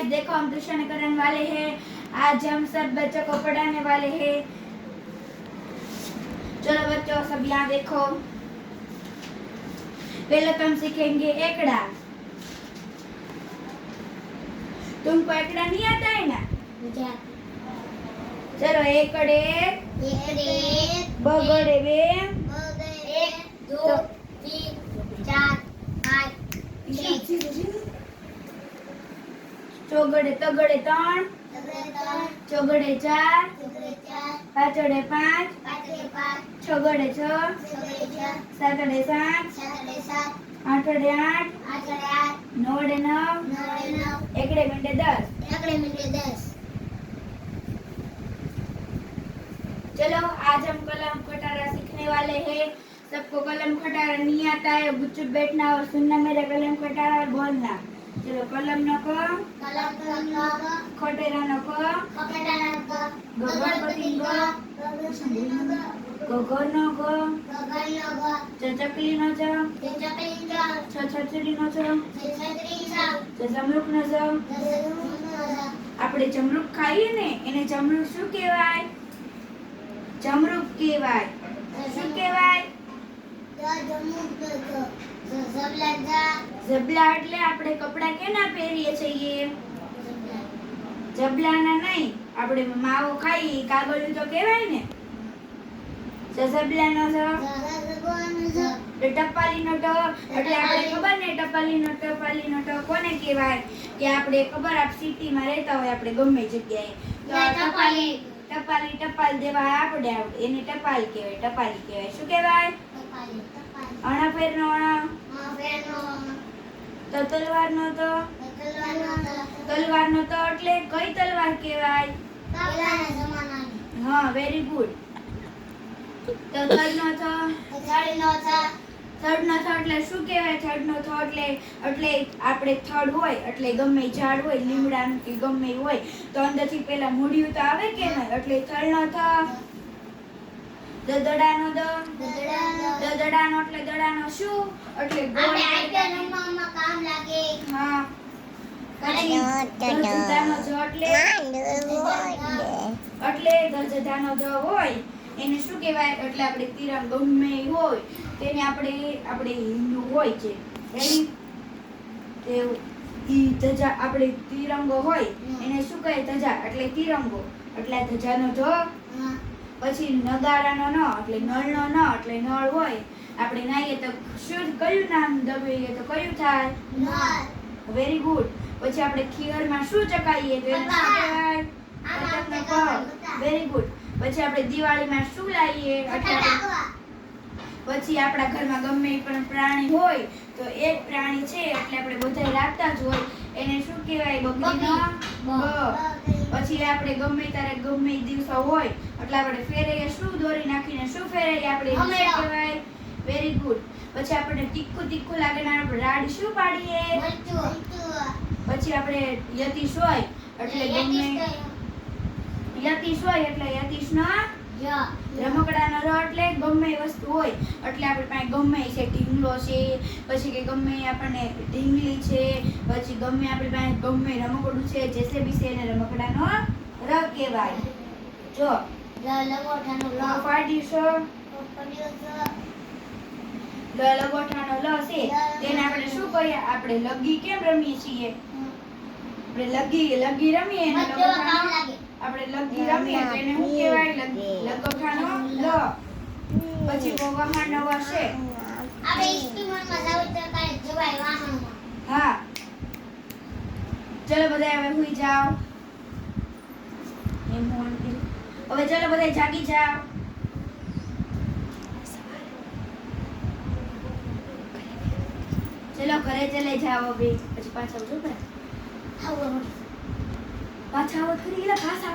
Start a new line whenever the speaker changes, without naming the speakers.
Guys देखो हम tuition करने वाले हैं। आज हम सब बच्चों को पढ़ाने वाले हैं। चलो बच्चों सब यहाँ देखो। पहले तो हम सीखेंगे एकड़ा। तुमको एकड़ा नहीं आता है ना?
मुझे
चलो एकड़े बगड़े बे
1 2 3 4 5 6
चौगड़े तगड़े 3 चौगड़े 4 पाचड़े 5 छगड़े 6 सातड़े 7 आठड़े 8 नवड़े 9 एकड़े मिनटे 10। चलो आज हम कलम खटारा सीखने वाले हैं। सबको कलम खटारा नहीं आता है, चुप बैठना और सुनना मेरा कलम खटारा और बोलना। चलो कलम न को खटेरा न को गगनपति गगर न को चचकली न छछरी न जमरूक न આપણે જમરૂક ખાઈએ ને એને જમરૂક શું કહેવાય? જમરૂક કહેવાય। શું કહેવાય? જબલા એટલે આપણે કપડા કેના પહેરીએ છીએ? જબલાના નહીં, આપણે માવો ખાઈએ કાગળિયું તો કહેવાય ને। જબલાનો ટપાલીનો ટ એટલે આપણે ખબર ને ટપાલીનો ટ કોને કહેવાય? કે આપણે ખબર આપ સિટીમાં રહેતા હોય આપણે ગમે જગ્યાએ તો ટપાલ દેવા આપણે એને ટપાલ કહેવાય। શું કહેવાય? અણા ફેરનો અણા તો તલવારનો તો એટલે કઈ તલવાર કહેવાય? હા વેરી ગુડ। તો થડનો થ એટલે શું કહેવાય? થડનો થ એટલે આપણે થડ હોય એટલે ગમે ઝાડ હોય લીમડાનું કે ગમે હોય તો અંદરથી પેલા મૂળિયું તો આવે કે નહીં, એટલે થડનો થ। દદડાનો દ દદડાનો એટલે દડાનો શું? એટલે ગોળ
કામ લાગે।
હા પછી ધજધાનો જ એટલે ધજધાનો જ હોય એને શું કહેવાય? એટલે આપણે તિરંગ ગમે હોય તેને આપણે હિન્દુ હોય છે રેડી તે ઈ ધજા આપણે તિરંગો હોય એને શું કહે? ધજા એટલે તિરંગો એટલે ધજાનો જ। પછી નગારાનો ન એટલે નળનો ન એટલે નળ હોય આપણે નાઈએ તો શું કયું નામ દબાઈએ તો કયું થાય? Very good. પછી આપણે ખીયરમાં શું ચકાઈએ તો એને શું કહેવાય? બતકનો પ। Very good. પછી આપણે દિવાળીમાં શું લાવીએ? પછી આપણા ઘરમાં ગમે પણ પ્રાણી હોય તો એક પ્રાણી છે એટલે આપણે બધાય રાખતા જ હોય એને શું કહેવાય? બકરીનો બ। પછી આપણે ગમે ત્યારે ગમે દિવસો હોય એટલે આપણે ફેરઈએ શું દોરી નાખીને શું ફેરઈએ આપણે શું કહેવાય? Very good. પછી આપણે તીખું લાગે ને આપણે રાડ શું પાડીએ? પછી આપણે યતીશ હોય એટલે ગમે યતીશનો રમકડાનો ર એટલે ગમે વસ્તુ હોય એટલે આપણે પાસે ગમે છે ઢીંગલો છે પછી કે ગમે આપણને ઢીંગલી છે પછી ગમે આપણી પાસે ગમે રમકડું છે જેસેબી છે એને રમકડાનો ર કહેવાય। જો લગોઠાનો લ છે તેને આપણે શું કહીએ? આપણે લગી કેમ રમીએ છીએ? આપણે લગી રમીએ ને આપણે લગી રમીએ તો એને શું કહેવાય? લગોઠાનો લ। પછી વહાણનો વ છે હા। ચલો બધા હવે હુઈ જાઓ। હવે ચલો બધા જાગી જાઓ। ચલો ઘરે ચલે જાઓ અભી પછી પાછા આવજો પાછા આવો ખરી પાછા